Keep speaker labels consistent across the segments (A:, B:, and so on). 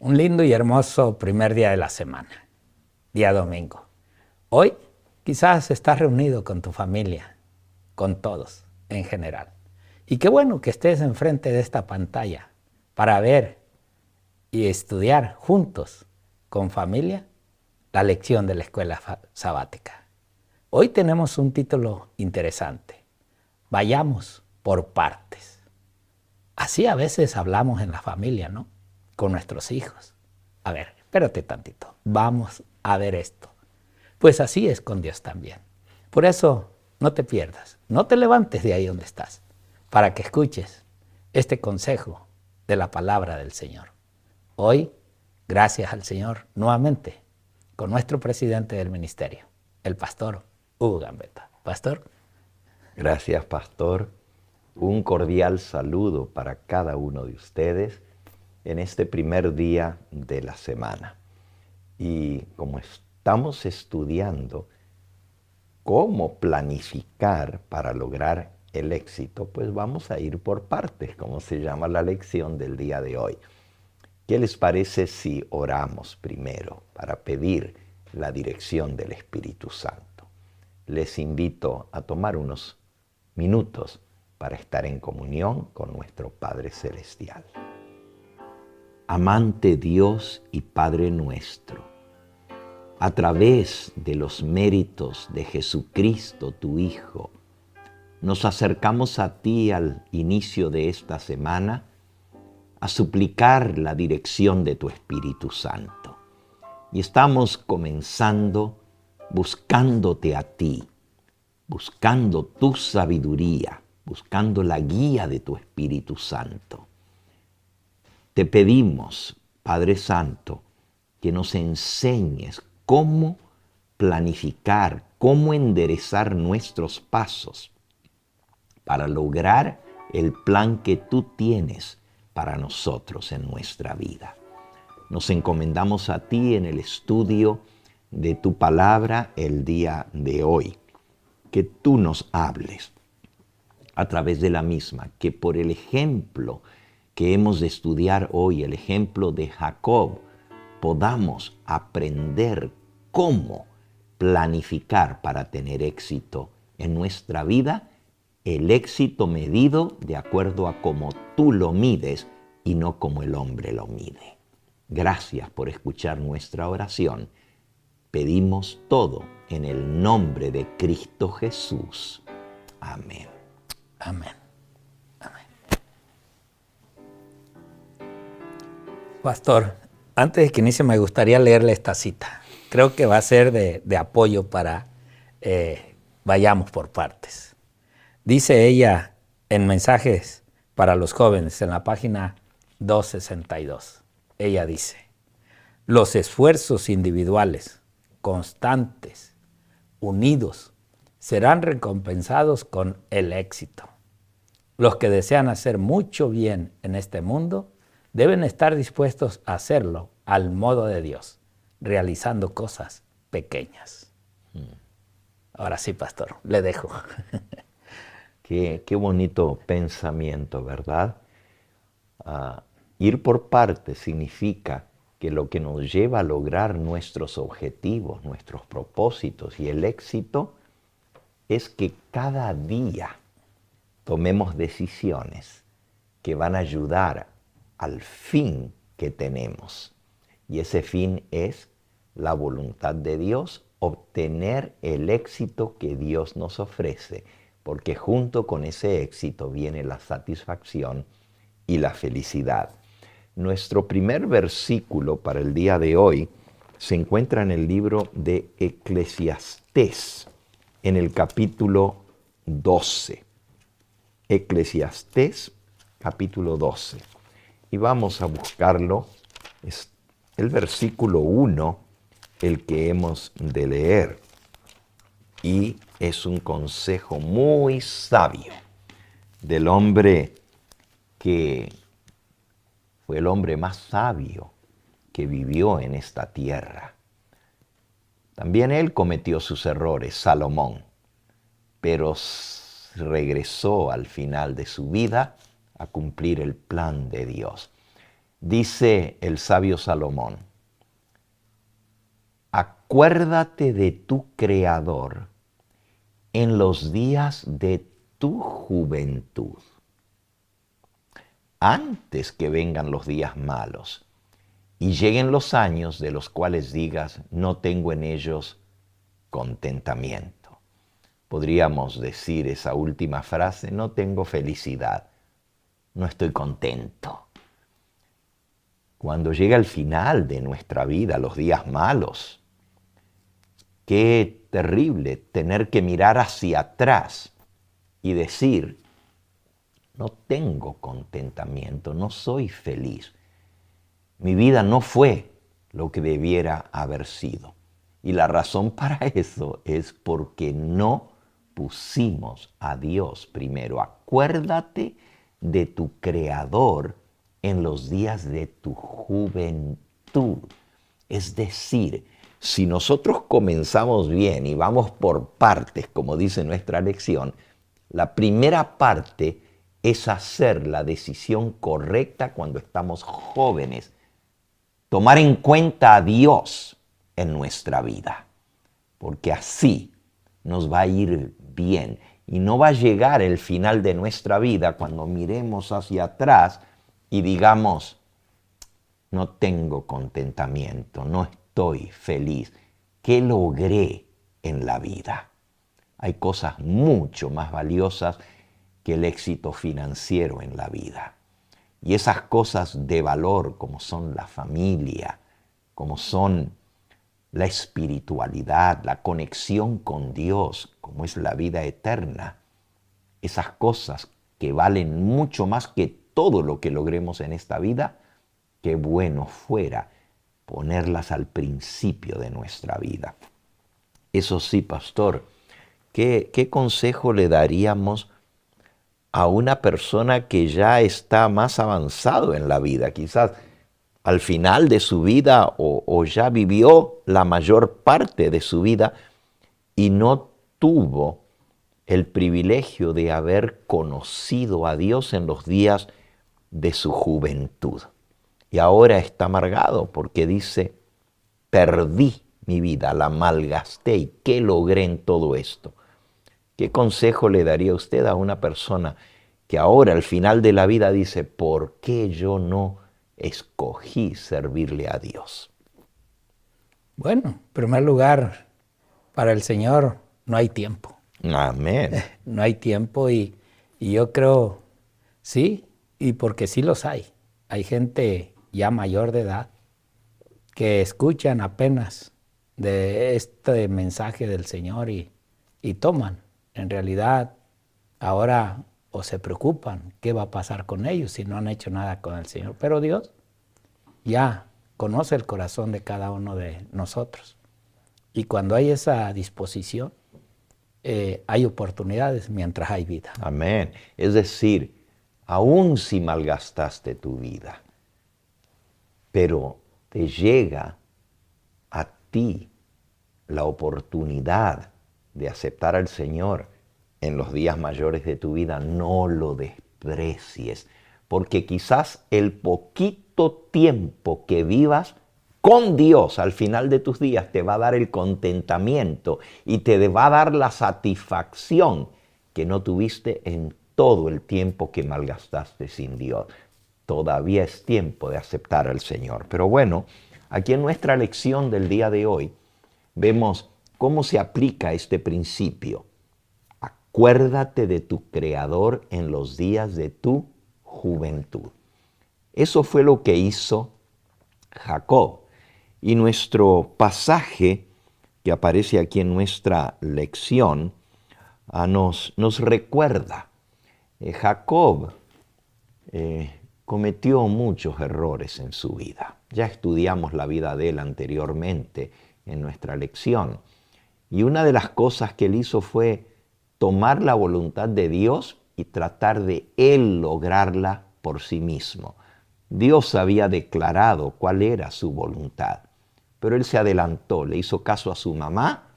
A: Un lindo y hermoso primer día de la semana, día domingo. Hoy quizás estás reunido con tu familia, con todos en general. Y qué bueno que estés enfrente de esta pantalla para ver y estudiar juntos, con familia, la lección de la escuela sabática. Hoy tenemos un título interesante. Vayamos por partes. Así a veces hablamos en la familia, ¿no? Con nuestros hijos. A ver, espérate tantito. Vamos a ver esto. Pues así es con Dios también. Por eso, no te pierdas. No te levantes de ahí donde estás para que escuches este consejo de la palabra del Señor. Hoy, gracias al Señor, nuevamente, con nuestro presidente del ministerio, el pastor Hugo Gambetta. Pastor.
B: Gracias, pastor. Un cordial saludo para cada uno de ustedes en este primer día de la semana. Y como estamos estudiando cómo planificar para lograr el éxito, pues vamos a ir por partes, como se llama la lección del día de hoy. ¿Qué les parece si oramos primero para pedir la dirección del Espíritu Santo? Les invito a tomar unos minutos para estar en comunión con nuestro Padre Celestial. Amante Dios y Padre nuestro, a través de los méritos de Jesucristo, tu Hijo, nos acercamos a ti al inicio de esta semana a suplicar la dirección de tu Espíritu Santo. Y estamos comenzando buscándote a ti, buscando tu sabiduría, buscando la guía de tu Espíritu Santo. Te pedimos, Padre Santo, que nos enseñes cómo planificar, cómo enderezar nuestros pasos para lograr el plan que tú tienes para nosotros en nuestra vida. Nos encomendamos a ti en el estudio de tu palabra el día de hoy. Que tú nos hables a través de la misma, que por el ejemplo que hemos de estudiar hoy, el ejemplo de Jacob, podamos aprender cómo planificar para tener éxito en nuestra vida, el éxito medido de acuerdo a cómo tú lo mides y no como el hombre lo mide. Gracias por escuchar nuestra oración. Pedimos todo en el nombre de Cristo Jesús. Amén.
A: Amén. Amén. Pastor, antes de que inicie me gustaría leerle esta cita. Creo que va a ser de apoyo para vayamos por partes. Dice ella en Mensajes para los Jóvenes, en la página 262. Ella dice, los esfuerzos individuales, constantes, unidos, serán recompensados con el éxito. Los que desean hacer mucho bien en este mundo deben estar dispuestos a hacerlo al modo de Dios, realizando cosas pequeñas. Ahora sí, pastor, le dejo.
B: Qué bonito pensamiento, ¿verdad? Ir por partes significa que lo que nos lleva a lograr nuestros objetivos, nuestros propósitos y el éxito es que cada día tomemos decisiones que van a ayudar al fin que tenemos. Y ese fin es la voluntad de Dios, obtener el éxito que Dios nos ofrece, porque junto con ese éxito viene la satisfacción y la felicidad. Nuestro primer versículo para el día de hoy se encuentra en el libro de Eclesiastés, en el capítulo 12. Eclesiastés, capítulo 12. Y vamos a buscarlo. Es el versículo 1, el que hemos de leer. Y es un consejo muy sabio del hombre que fue el hombre más sabio que vivió en esta tierra. También él cometió sus errores, Salomón, pero regresó al final de su vida a cumplir el plan de Dios. Dice el sabio Salomón, acuérdate de tu Creador en los días de tu juventud, antes que vengan los días malos y lleguen los años de los cuales digas, no tengo en ellos contentamiento. Podríamos decir esa última frase, no tengo felicidad, no estoy contento. Cuando llega el final de nuestra vida, los días malos, qué terrible tener que mirar hacia atrás y decir, no tengo contentamiento, no soy feliz. Mi vida no fue lo que debiera haber sido. Y la razón para eso es porque no pusimos a Dios primero. Acuérdate de tu Creador en los días de tu juventud. Es decir, si nosotros comenzamos bien y vamos por partes, como dice nuestra lección, la primera parte es hacer la decisión correcta cuando estamos jóvenes. Tomar en cuenta a Dios en nuestra vida, porque así nos va a ir bien y no va a llegar el final de nuestra vida cuando miremos hacia atrás y digamos, no tengo contentamiento, no estoy feliz. ¿Qué logré en la vida? Hay cosas mucho más valiosas que el éxito financiero en la vida. Y esas cosas de valor como son la familia, como son la espiritualidad, la conexión con Dios, como es la vida eterna, esas cosas que valen mucho más que todo lo que logremos en esta vida, qué bueno fuera ponerlas al principio de nuestra vida. Eso sí, pastor, ¿qué consejo le daríamos a una persona que ya está más avanzado en la vida? Quizás al final de su vida o ya vivió la mayor parte de su vida y no tuvo el privilegio de haber conocido a Dios en los días de su juventud. Y ahora está amargado porque dice, perdí mi vida, la malgasté y ¿qué logré en todo esto? ¿Qué consejo le daría usted a una persona que ahora al final de la vida dice, ¿por qué yo no escogí servirle a Dios?
A: Bueno, en primer lugar, para el Señor no hay tiempo.
B: Amén.
A: No hay tiempo y yo creo, sí, y porque sí los hay. Hay gente ya mayor de edad que escuchan apenas de este mensaje del Señor y toman. En realidad, ahora o se preocupan qué va a pasar con ellos si no han hecho nada con el Señor. Pero Dios ya conoce el corazón de cada uno de nosotros. Y cuando hay esa disposición, hay oportunidades mientras hay vida.
B: Amén. Es decir, aun si malgastaste tu vida, pero te llega a ti la oportunidad de aceptar al Señor en los días mayores de tu vida, no lo desprecies, porque quizás el poquito tiempo que vivas con Dios al final de tus días te va a dar el contentamiento y te va a dar la satisfacción que no tuviste en todo el tiempo que malgastaste sin Dios. Todavía es tiempo de aceptar al Señor. Pero bueno, aquí en nuestra lección del día de hoy vemos cómo se aplica este principio. Acuérdate de tu Creador en los días de tu juventud. Eso fue lo que hizo Jacob. Y nuestro pasaje que aparece aquí en nuestra lección nos recuerda. Jacob cometió muchos errores en su vida. Ya estudiamos la vida de él anteriormente en nuestra lección. Y una de las cosas que él hizo fue tomar la voluntad de Dios y tratar de él lograrla por sí mismo. Dios había declarado cuál era su voluntad, pero él se adelantó, le hizo caso a su mamá,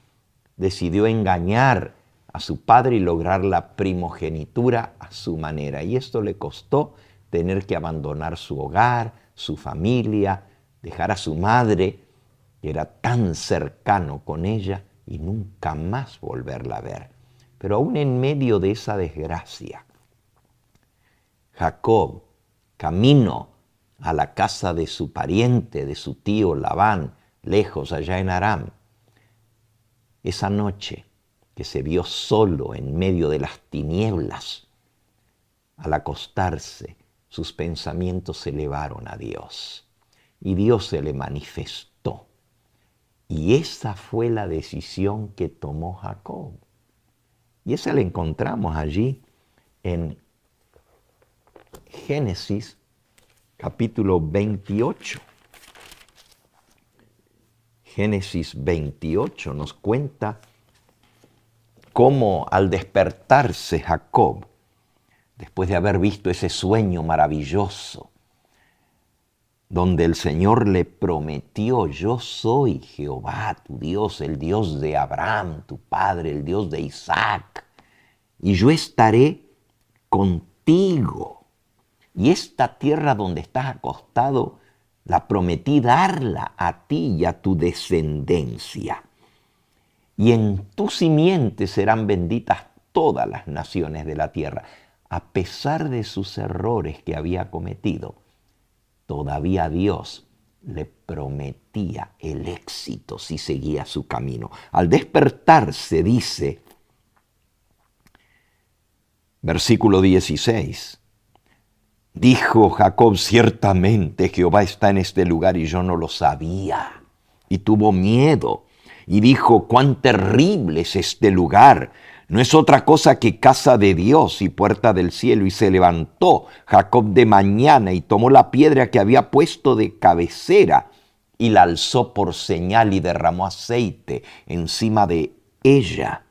B: decidió engañar a su padre y lograr la primogenitura a su manera. Y esto le costó tener que abandonar su hogar, su familia, dejar a su madre, que era tan cercano con ella, y nunca más volverla a ver. Pero aún en medio de esa desgracia, Jacob, camino a la casa de su pariente, de su tío Labán, lejos allá en Aram, esa noche que se vio solo en medio de las tinieblas, al acostarse, sus pensamientos se elevaron a Dios y Dios se le manifestó. Y esa fue la decisión que tomó Jacob. Y esa la encontramos allí en Génesis capítulo 28. Génesis 28 nos cuenta cómo al despertarse Jacob, después de haber visto ese sueño maravilloso, donde el Señor le prometió: yo soy Jehová tu Dios, el Dios de Abraham, tu padre, el Dios de Isaac, y yo estaré contigo. Y esta tierra donde estás acostado, la prometí darla a ti y a tu descendencia. Y en tu simiente serán benditas todas las naciones de la tierra. A pesar de sus errores que había cometido, todavía Dios le prometía el éxito si seguía su camino. Al despertarse, dice, versículo 16, dijo Jacob: ciertamente Jehová está en este lugar y yo no lo sabía. Y tuvo miedo y dijo: cuán terrible es este lugar. No es otra cosa que casa de Dios y puerta del cielo. Y se levantó Jacob de mañana y tomó la piedra que había puesto de cabecera y la alzó por señal y derramó aceite encima de ella.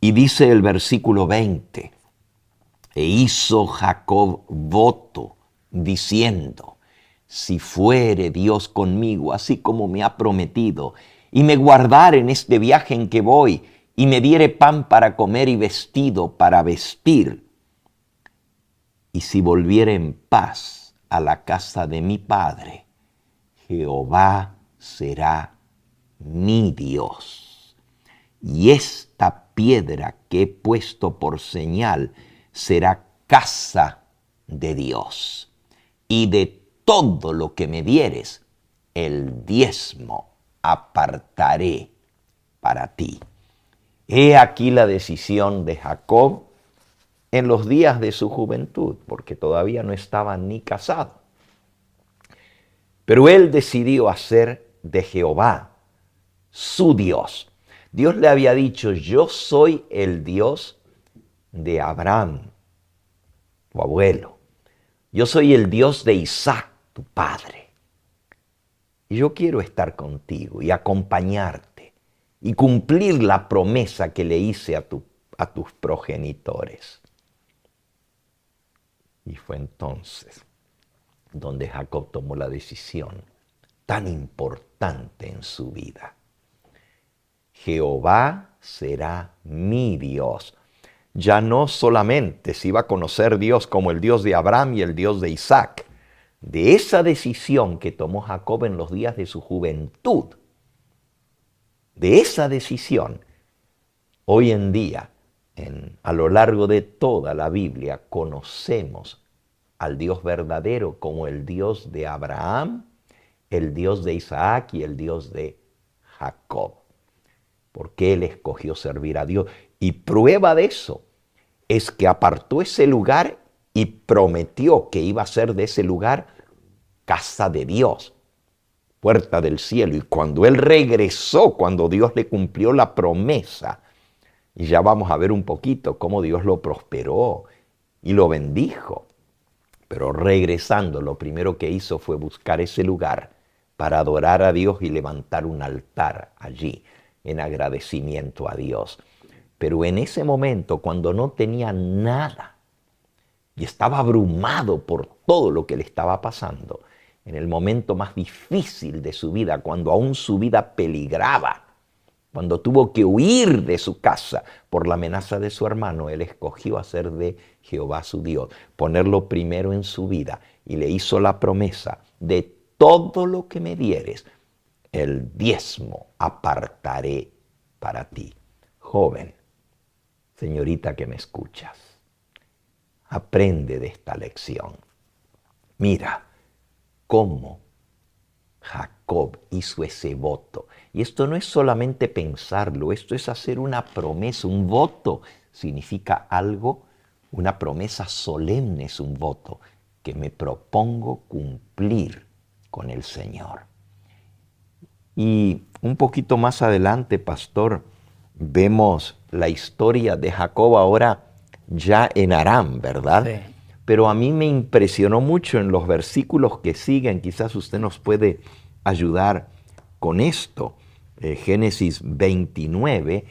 B: Y dice el versículo 20, e hizo Jacob voto diciendo: si fuere Dios conmigo, así como me ha prometido, y me guardare en este viaje en que voy, y me diere pan para comer y vestido para vestir, y si volviere en paz a la casa de mi padre, Jehová será mi Dios. Y esta piedra que he puesto por señal será casa de Dios. Y de todo lo que me dieres, el diezmo apartaré para ti. He aquí la decisión de Jacob en los días de su juventud, porque todavía no estaba ni casado. Pero él decidió hacer de Jehová su Dios. Dios le había dicho: yo soy el Dios de Abraham, tu abuelo. Yo soy el Dios de Isaac, tu padre. Y yo quiero estar contigo y acompañarte y cumplir la promesa que le hice a tus progenitores. Y fue entonces donde Jacob tomó la decisión tan importante en su vida. Jehová será mi Dios. Ya no solamente se iba a conocer Dios como el Dios de Abraham y el Dios de Isaac. De esa decisión que tomó Jacob en los días de su juventud, de esa decisión, hoy en día, a lo largo de toda la Biblia, conocemos al Dios verdadero como el Dios de Abraham, el Dios de Isaac y el Dios de Jacob. Porque él escogió servir a Dios. Y prueba de eso es que apartó ese lugar y prometió que iba a ser de ese lugar casa de Dios, puerta del cielo. Y cuando él regresó, cuando Dios le cumplió la promesa, y ya vamos a ver un poquito cómo Dios lo prosperó y lo bendijo. Pero regresando, lo primero que hizo fue buscar ese lugar para adorar a Dios y levantar un altar allí en agradecimiento a Dios. Pero en ese momento, cuando no tenía nada y estaba abrumado por todo lo que le estaba pasando, en el momento más difícil de su vida, cuando aún su vida peligraba, cuando tuvo que huir de su casa por la amenaza de su hermano, él escogió hacer de Jehová su Dios, ponerlo primero en su vida y le hizo la promesa: de todo lo que me dieres, el diezmo apartaré para ti. Joven, señorita que me escuchas, aprende de esta lección. Mira cómo Jacob hizo ese voto. Y esto no es solamente pensarlo, esto es hacer una promesa. Un voto significa algo, una promesa solemne es un voto que me propongo cumplir con el Señor. Y un poquito más adelante, pastor, vemos la historia de Jacob ahora ya en Aram, ¿verdad?
A: Sí.
B: Pero a mí me impresionó mucho en los versículos que siguen, quizás usted nos puede ayudar con esto. Génesis 29,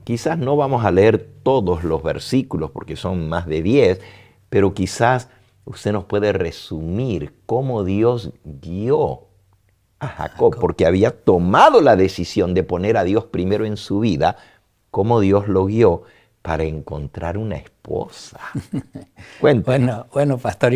B: quizás no vamos a leer todos los versículos porque son más de 10, pero quizás usted nos puede resumir cómo Dios guió a Jacob, porque había tomado la decisión de poner a Dios primero en su vida, cómo Dios lo guió para encontrar una esposa. Cuéntame.
A: Bueno, pastor,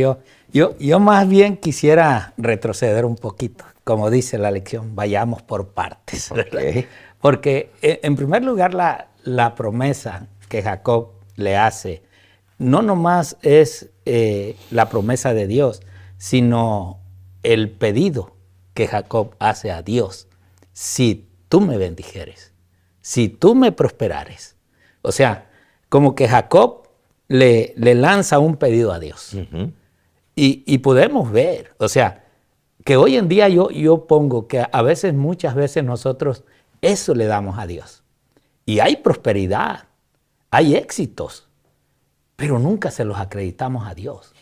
A: yo más bien quisiera retroceder un poquito. Como dice la lección, vayamos por partes.
B: Okay.
A: Porque en primer lugar la promesa que Jacob le hace no nomás es la promesa de Dios, sino el pedido que Jacob hace a Dios: si tú me bendijeres, si tú me prosperares. O sea, como que Jacob le lanza un pedido a Dios.
B: Uh-huh.
A: Y podemos ver, o sea, que hoy en día yo pongo que muchas veces nosotros eso le damos a Dios. Y hay prosperidad, hay éxitos, pero nunca se los acreditamos a Dios.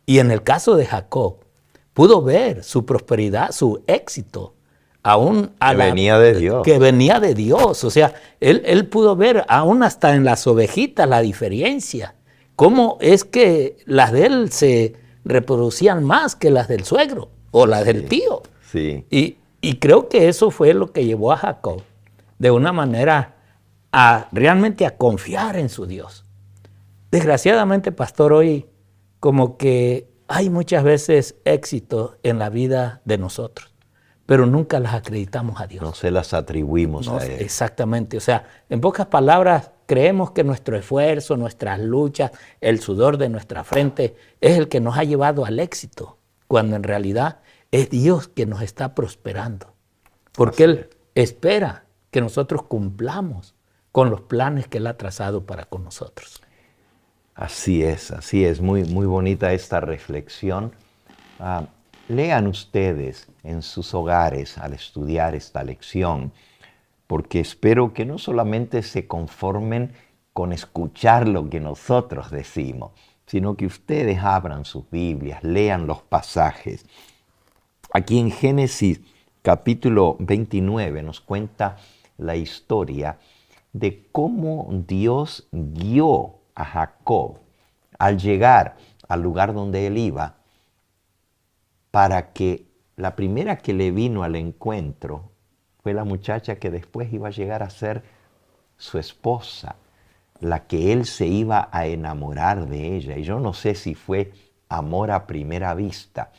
A: Y en el caso de Jacob, pudo ver su prosperidad, su éxito, aún
B: venía de Dios.
A: Que venía de Dios. O sea, él pudo ver aún hasta en las ovejitas la diferencia. Cómo es que las de él se reproducían más que las del suegro o las del tío.
B: Sí.
A: Y creo que eso fue lo que llevó a Jacob de una manera realmente a confiar en su Dios. Desgraciadamente, pastor, hoy como que hay muchas veces éxito en la vida de nosotros, pero nunca las acreditamos a Dios.
B: No se las atribuimos a Él.
A: Exactamente. O sea, en pocas palabras, creemos que nuestro esfuerzo, nuestras luchas, el sudor de nuestra frente es el que nos ha llevado al éxito, cuando en realidad es Dios que nos está prosperando. Porque Él espera que nosotros cumplamos con los planes que Él ha trazado para con nosotros.
B: Así es. Muy, muy bonita esta reflexión. Lean ustedes en sus hogares al estudiar esta lección, porque espero que no solamente se conformen con escuchar lo que nosotros decimos, sino que ustedes abran sus Biblias, lean los pasajes. Aquí en Génesis capítulo 29 nos cuenta la historia de cómo Dios guió a Jacob al llegar al lugar donde él iba, para que la primera que le vino al encuentro fue la muchacha que después iba a llegar a ser su esposa, la que él se iba a enamorar de ella. Y yo no sé si fue amor a primera vista,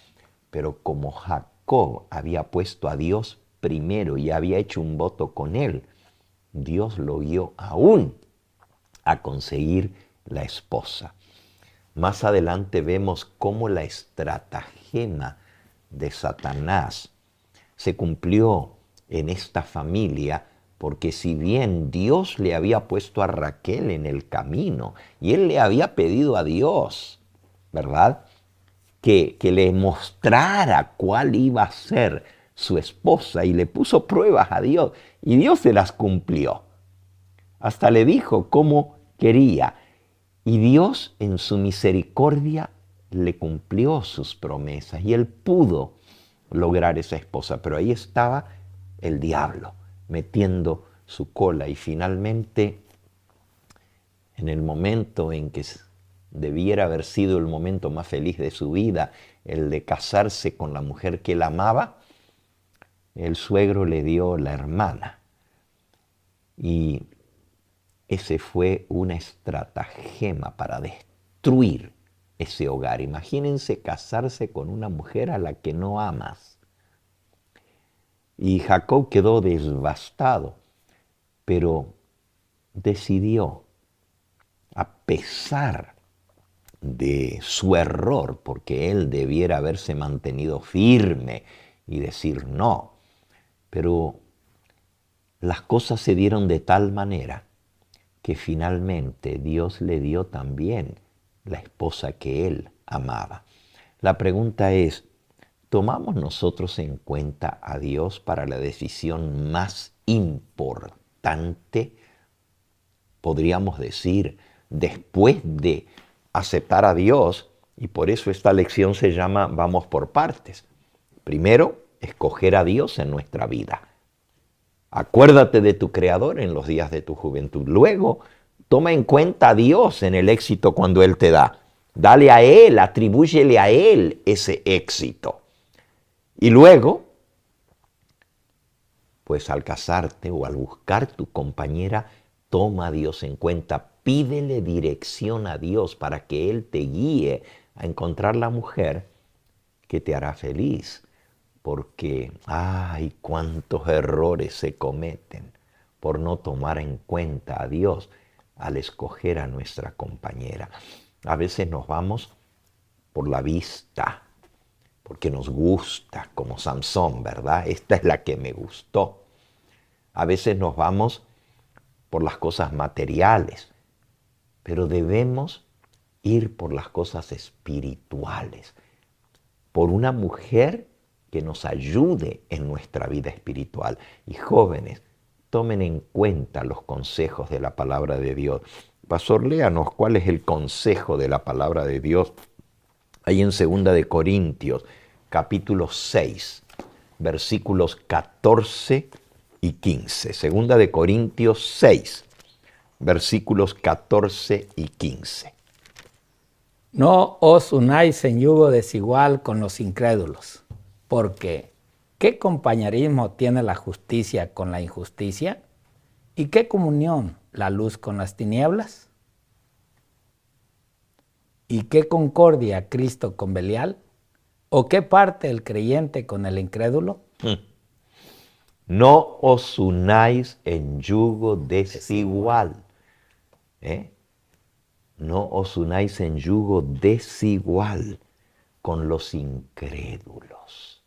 B: pero como Jacob había puesto a Dios primero y había hecho un voto con él, Dios lo guió aún a conseguir la esposa. Más adelante vemos cómo la estratagema de Satanás se cumplió en esta familia, porque si bien Dios le había puesto a Raquel en el camino y él le había pedido a Dios, ¿verdad?, que le mostrara cuál iba a ser su esposa, y le puso pruebas a Dios y Dios se las cumplió. Hasta le dijo cómo quería, y Dios en su misericordia le cumplió sus promesas y él pudo lograr esa esposa. Pero ahí estaba el diablo metiendo su cola, y finalmente, en el momento en que debiera haber sido el momento más feliz de su vida, el de casarse con la mujer que él amaba, el suegro le dio la hermana. Y ese fue una estratagema para destruir ese hogar. Imagínense casarse con una mujer a la que no amas. Y Jacob quedó devastado, pero decidió, a pesar de su error, porque él debiera haberse mantenido firme y decir no, pero las cosas se dieron de tal manera que finalmente Dios le dio también la esposa que él amaba. La pregunta es, ¿tomamos nosotros en cuenta a Dios para la decisión más importante? Podríamos decir, después de aceptar a Dios, y por eso esta lección se llama Vamos por partes. Primero, escoger a Dios en nuestra vida. Acuérdate de tu Creador en los días de tu juventud. Luego, toma en cuenta a Dios en el éxito cuando Él te da. Dale a Él, atribúyele a Él ese éxito. Y luego, pues al casarte o al buscar tu compañera, toma a Dios en cuenta. Pídele dirección a Dios para que Él te guíe a encontrar la mujer que te hará feliz. Porque, ¡ay, cuántos errores se cometen por no tomar en cuenta a Dios al escoger a nuestra compañera! A veces nos vamos por la vista, porque nos gusta, como Sansón, ¿verdad? Esta es la que me gustó. A veces nos vamos por las cosas materiales, pero debemos ir por las cosas espirituales, por una mujer que nos ayude en nuestra vida espiritual. Y jóvenes, tomen en cuenta los consejos de la palabra de Dios. Pastor, léanos cuál es el consejo de la palabra de Dios. Ahí en 2 de Corintios, capítulo 6, versículos 14 y 15. 2 de Corintios 6, versículos 14 y 15.
A: No os unáis en yugo desigual con los incrédulos, porque ¿qué compañerismo tiene la justicia con la injusticia? ¿Y qué comunión la luz con las tinieblas? ¿Y qué concordia Cristo con Belial? ¿O qué parte el creyente con el incrédulo?
B: No os unáis en yugo desigual. No os unáis en yugo desigual con los incrédulos.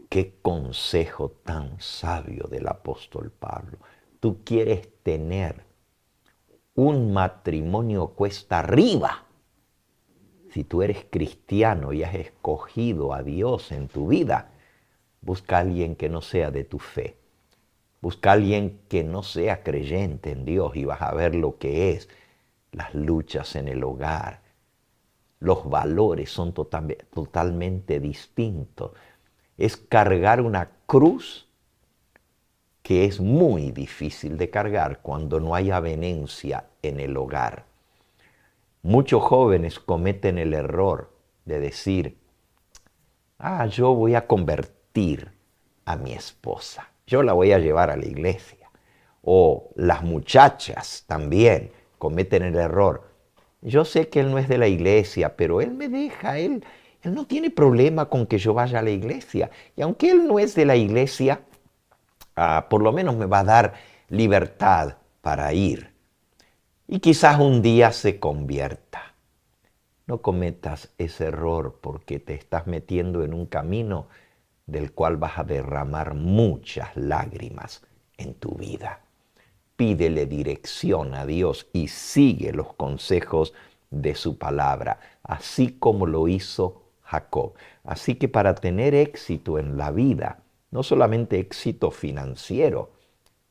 B: Qué consejo tan sabio del apóstol Pablo. Tú quieres tener un matrimonio cuesta arriba. Si tú eres cristiano y has escogido a Dios en tu vida, busca a alguien que no sea de tu fe. Busca a alguien que no sea creyente en Dios y vas a ver lo que es las luchas en el hogar. Los valores son totalmente distintos. Es cargar una cruz que es muy difícil de cargar cuando no hay avenencia en el hogar. Muchos jóvenes cometen el error de decir, yo voy a convertir a mi esposa, yo la voy a llevar a la iglesia. O las muchachas también cometen el error. Yo sé que él no es de la iglesia, pero él me deja, él no tiene problema con que yo vaya a la iglesia. Y aunque él no es de la iglesia, por lo menos me va a dar libertad para ir. Y quizás un día se convierta. No cometas ese error porque te estás metiendo en un camino del cual vas a derramar muchas lágrimas en tu vida. Pídele dirección a Dios y sigue los consejos de su palabra, así como lo hizo Jacob. Así que para tener éxito en la vida, no solamente éxito financiero,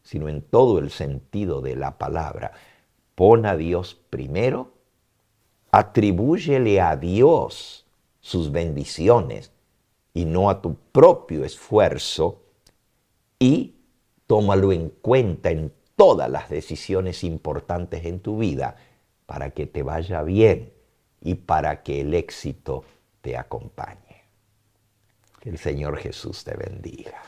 B: sino en todo el sentido de la palabra, pon a Dios primero, atribúyele a Dios sus bendiciones y no a tu propio esfuerzo, y tómalo en cuenta en todas las decisiones importantes en tu vida para que te vaya bien y para que el éxito te acompañe. Que el Señor Jesús te bendiga.